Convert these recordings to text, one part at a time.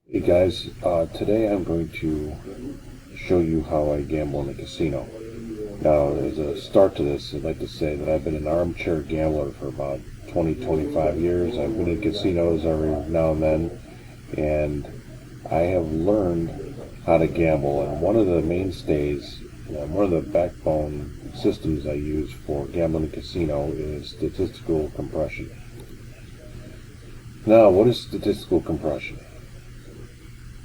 Hey guys, today I'm going to show you how I gamble in a casino. Now, as a start to this, I'd like to say that I've been an armchair gambler for about 25 years. I've been in casinos every now and then, and I have learned how to gamble. And one of the mainstays, one of the backbone systems I use for gambling in a casino is statistical compression. Now, what is statistical compression?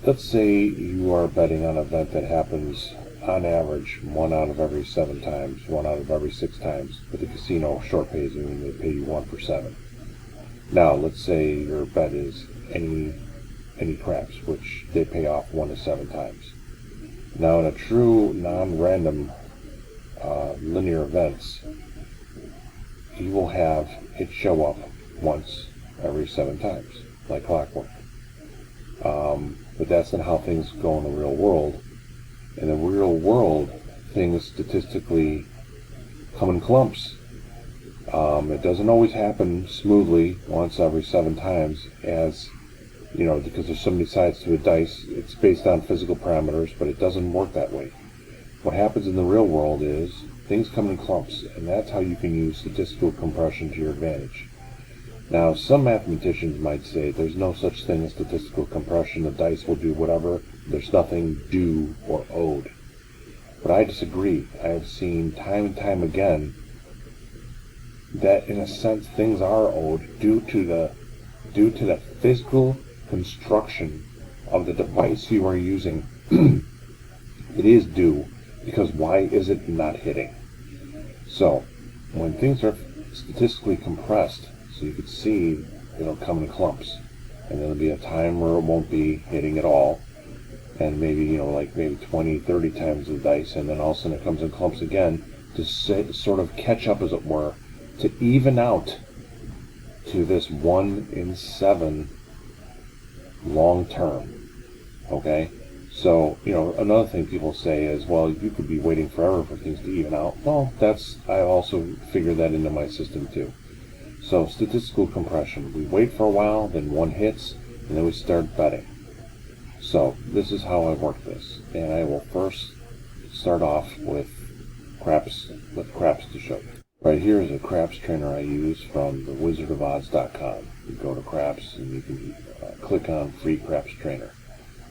Let's say you are betting on an event that happens on average 1 out of every 7 times, 1 out of every 6 times, but the casino short pays you and they pay you 1 for 7. Now let's say your bet is any craps, which they pay off 1 to 7 times. Now in a true non-random linear events, you will have it show up once every 7 times, like clockwork. But that's not how things go in the real world. In the real world, things statistically come in clumps. It doesn't always happen smoothly once every 7 times, as you know, because there's so many sides to a dice. It's based on physical parameters, but it doesn't work that way. What happens in the real world is things come in clumps, and that's how you can use statistical compression to your advantage. Now, some mathematicians might say there's no such thing as statistical compression. The dice will do whatever. There's nothing due or owed. But I disagree. I have seen time and time again that, in a sense, things are owed due to the physical construction of the device you are using. It is due, because why is it not hitting? So, when things are statistically compressed, so you can see it'll come in clumps, and there'll be a time where it won't be hitting at all, and maybe, maybe 20, 30 times the dice, and then all of a sudden it comes in clumps again to sort of catch up, as it were, to even out to this 1 in 7 long term. Okay? So, another thing people say is, well, you could be waiting forever for things to even out. Well, I also figure that into my system too. So, statistical compression. We wait for a while, then one hits, and then we start betting. So, this is how I work this. And I will first start off with craps to show you. Right here is a craps trainer I use from the wizardofodds.com. You go to craps and you can click on free craps trainer.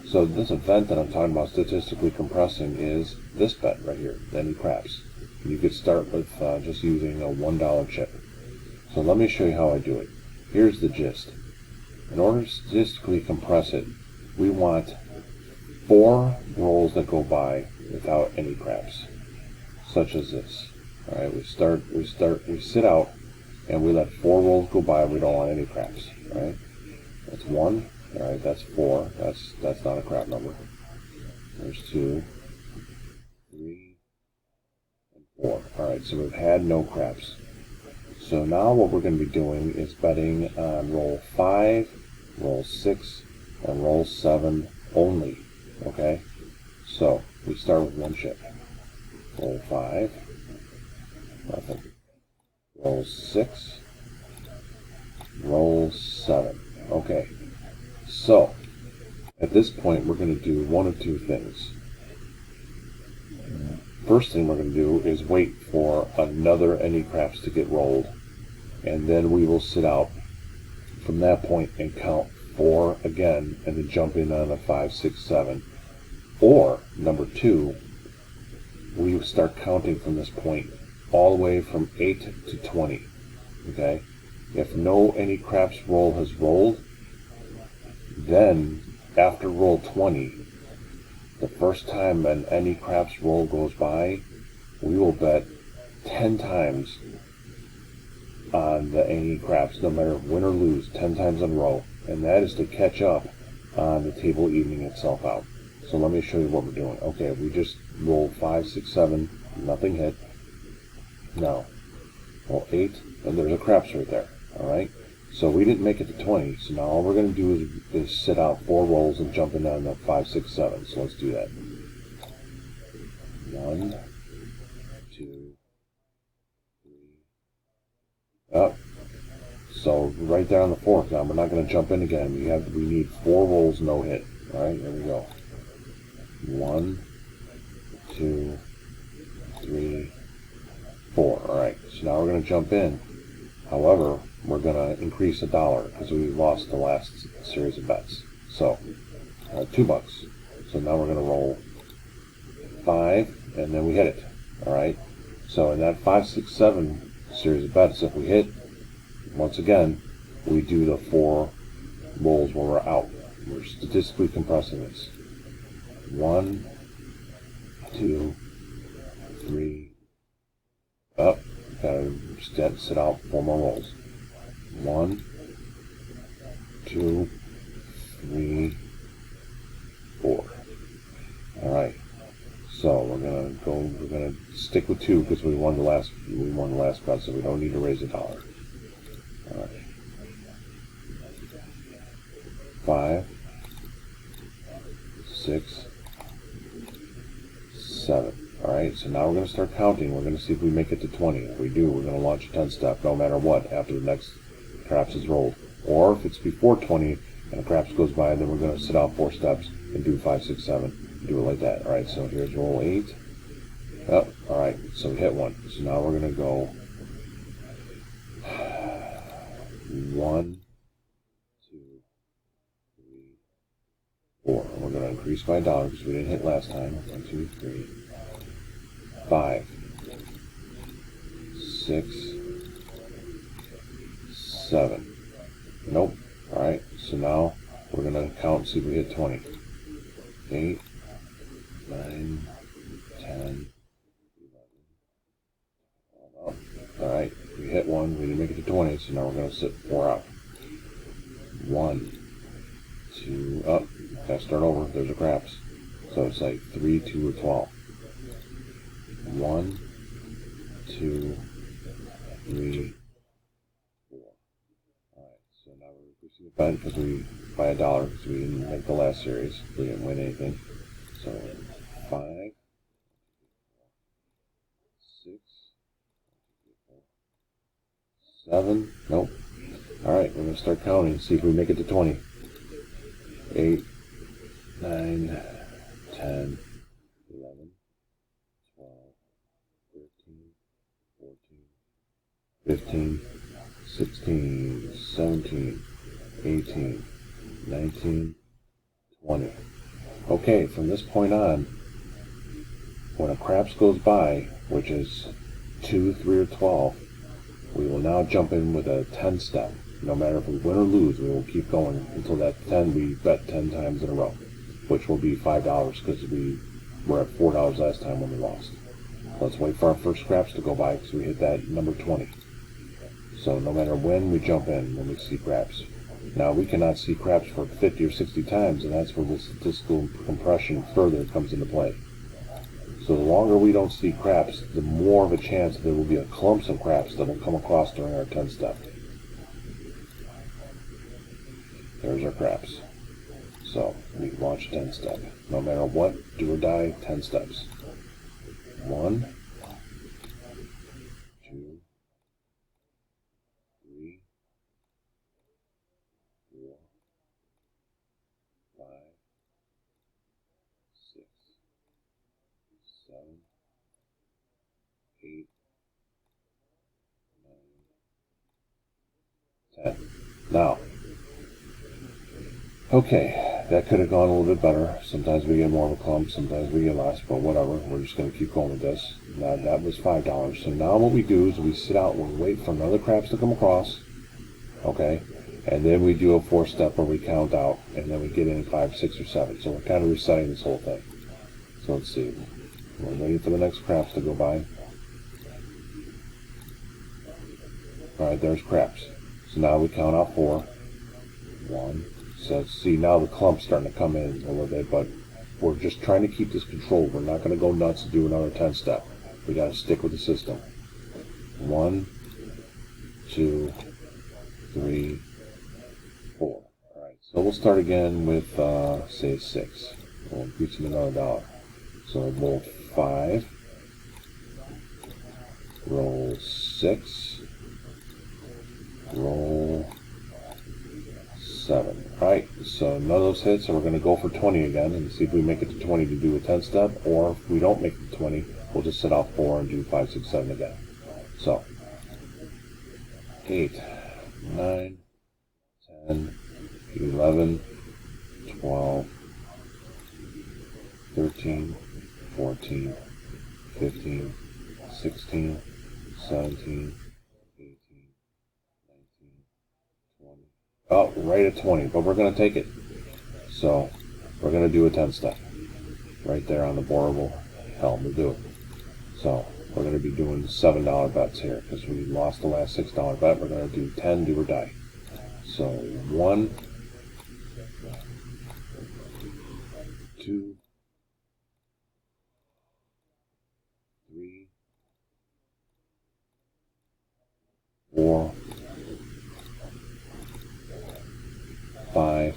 So this event that I'm talking about statistically compressing is this bet right here, any craps. You could start with just using a $1 chip. So let me show you how I do it. Here's the gist. In order to statistically compress it, we want 4 rolls that go by without any craps, such as this. All right, we sit out, and we let 4 rolls go by. We don't want any craps. All right, that's 1. All right, that's 4. That's not a crap number. There's 2, 3, and 4. All right, so we've had no craps. So now what we're going to be doing is betting on roll 5, roll 6, and roll 7 only. Okay? So we start with 1 chip. Roll 5. Nothing. Roll 6. Roll 7. Okay. So at this point we're going to do one of 2 things. First thing we're going to do is wait for another any craps to get rolled, and then we will sit out from that point and count 4 again, and then jump in on a 5, 6, 7. Or number 2, we start counting from this point all the way from 8 to 20. Okay? If no any craps roll has rolled, then after roll 20, the first time an any craps roll goes by, we will bet 10 times on the any craps, no matter win or lose, 10 times in a row. And that is to catch up on the table evening itself out. So let me show you what we're doing. Okay, we just rolled 5, 6, 7, nothing hit. Now, roll 8, and there's a craps right there. Alright? So we didn't make it to 20, so now all we're going to do is sit out 4 rolls and jump in on the 5, 6, 7. So let's do that. 1, 2, 3. Up. So right there on the 4th. Now we're not going to jump in again. We need 4 rolls, no hit. Alright, here we go. 1, 2, 3, 4. Alright, so now we're going to jump in. However, we're going to increase $1 because we lost the last series of bets. So, $2. So now we're going to roll 5, and then we hit it. Alright, so in that 5, 6, 7 series of bets, if we hit, once again, we do the 4 rolls where we're out. We're statistically compressing this. 1, 2, 3, up. Gotta sit out 4 more rolls. 1, 2, 3, 4. Alright. So we're gonna stick with 2 because we won the last bet, so we don't need to raise $1. Alright. 5, 6, 7. Alright, so now we're going to start counting. We're going to see if we make it to 20. If we do, we're going to launch a 10-step, no matter what, after the next craps is rolled. Or if it's before 20 and a craps goes by, then we're going to sit out 4 steps and do 5, 6, 7. Do it like that. Alright, so here's roll 8. Oh, alright, so we hit 1. So now we're going to go 1, 2, 3, 4. And we're going to increase by $1 because we didn't hit last time. 1, 2, 3, 5, 6, 7. Nope. Alright, so now we're going to count and see if we hit 20. 8, 9, 10, 11. Alright, we hit 1. We didn't make it to 20, so now we're going to sit 4 out. 1, 2, up. Gotta start over. There's a craps. So it's like 3, 2, or 12. 1, 2, 3, 4. Alright, so now we're increasing the bet because by $1 because we didn't make the last series. We didn't win anything. So 5, 6, 7. Nope. Alright, we're going to start counting. See if we make it to 20. 8, 9, 10, 11, 12, 13, 14, 15, 16, 17, 18, 19, 20. Okay, from this point on, when a craps goes by, which is 2, 3, or 12, we will now jump in with a 10-step. No matter if we win or lose, we will keep going until that 10 we bet 10 times in a row, which will be $5 because we were at $4 last time when we lost. Let's wait for our first craps to go by because we hit that number 20. So no matter when we jump in, when we see craps. Now we cannot see craps for 50 or 60 times, and that's where the statistical compression further comes into play. So the longer we don't see craps, the more of a chance there will be a clumps of craps that will come across during our 10-step. There's our craps. So we launch 10-step. No matter what, do or die, 10 steps. 1, 2, 3, 4, 5, 6, 7, 8, 9, 10. Now, okay, that could have gone a little bit better. Sometimes we get more of a clump, sometimes we get less, but whatever. We're just going to keep going with this. Now, that was $5. So now what we do is we sit out and we wait for another craps to come across, okay? And then we do a 4-step where we count out, and then we get in 5, 6, or 7. So we're kind of resetting this whole thing. So let's see. We're waiting for the next craps to go by. Alright, there's craps. So now we count out 4. 1. So see, now the clump's starting to come in a little bit, but we're just trying to keep this controlled. We're not going to go nuts and do another 10-step. We got to stick with the system. 1, 2, 3, 4. Alright, so we'll start again with, say, 6. We'll increase it another $1. So roll 5, roll 6, roll 7. Alright, so none of those hit, so we're going to go for 20 again and see if we make it to 20 to do a 10 step, or if we don't make it to 20, we'll just sit out 4 and do 5, 6, 7 again. So 8, 9, 10, 11, 12, 13, 14, 15, 16, 17, 18, 19, 20. Oh, right at 20, but we're going to take it. So we're going to do a 10 step. Right there on the boreable helm, we'll do it. So we're going to be doing $7 bets here because we lost the last $6 bet. We're going to do 10, do or die. So 1, 2, 3, 4, 5,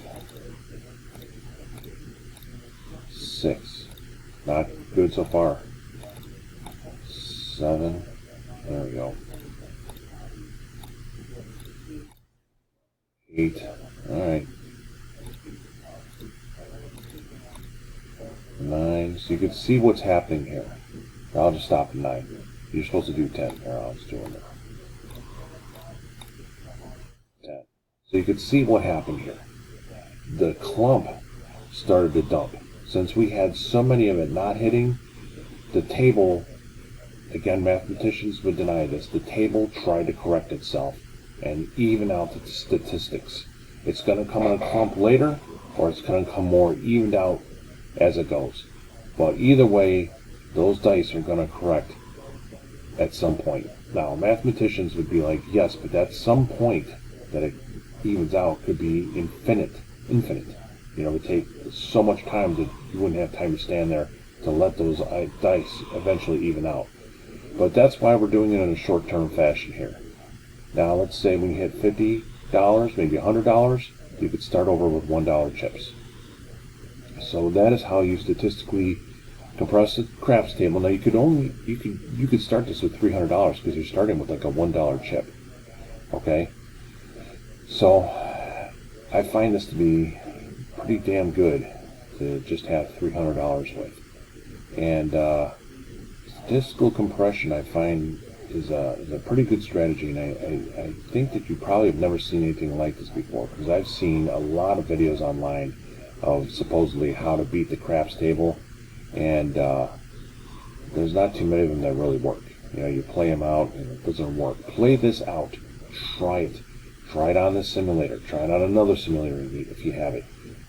6. Not good so far. 7. There we go. 8. Alright. 9. So you can see what's happening here. I'll just stop at 9. You're supposed to do 10. Here, I'll just do it now. 10. So you can see what happened here. The clump started to dump. Since we had so many of it not hitting, the table, again, mathematicians would deny this, the table tried to correct itself and even out the statistics. It's going to come in a clump later, or it's going to come more evened out as it goes. But either way, those dice are going to correct at some point. Now, mathematicians would be like, yes, but at some point that it evens out could be infinite. You know, it would take so much time that you wouldn't have time to stand there to let those dice eventually even out. But that's why we're doing it in a short-term fashion here. Now, let's say we hit $50, maybe $100, you could start over with $1 chips. So that is how you statistically compress the craps table. Now, you could start this with $300 because you're starting with like a $1 chip. Okay? So I find this to be pretty damn good to just have $300 with. And statistical compression, I find, is a pretty good strategy, and I think that you probably have never seen anything like this before, because I've seen a lot of videos online of supposedly how to beat the craps table, and there's not too many of them that really work. You know, you play them out and it doesn't work. Play this out. Try it. Try it on this simulator. Try it on another simulator if you have it.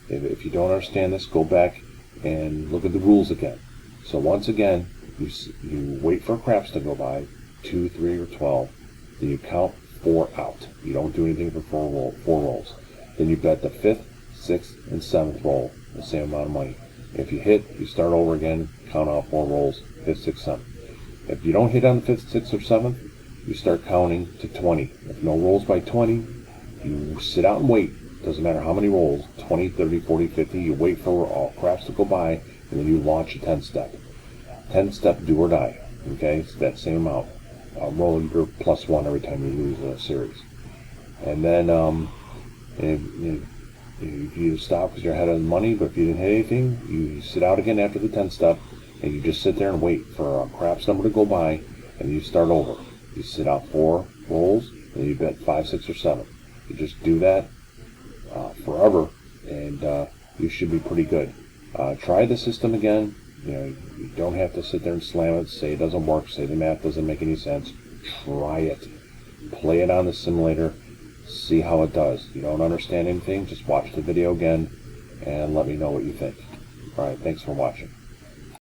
If you don't understand this, go back and look at the rules again. So once again, you wait for craps to go by, 2, 3, or 12. Then you count 4 out. You don't do anything for 4 rolls. Then you bet the 5th, 6th, and 7th roll, the same amount of money. If you hit, you start over again, count out 4 rolls, 5th, 6th, 7th. If you don't hit on the 5th, 6th, or 7th, you start counting to 20. If no rolls by 20, you sit out and wait. Doesn't matter how many rolls, 20, 30, 40, 50, you wait for all craps to go by, and then you launch a 10-step. 10-step do or die. Okay, it's that same amount. Roll your +1 every time you lose a series. And then if you stop because you're ahead of the money, but if you didn't hit anything, you sit out again after the 10-step, and you just sit there and wait for a craps number to go by, and you start over. You sit out 4 rolls, and you bet 5, 6, or 7. You just do that forever, and you should be pretty good. Try the system again. You know, you don't have to sit there and slam it, say it doesn't work, say the math doesn't make any sense. Try it. Play it on the simulator. See how it does. You don't understand anything, just watch the video again and let me know what you think. Alright, thanks for watching.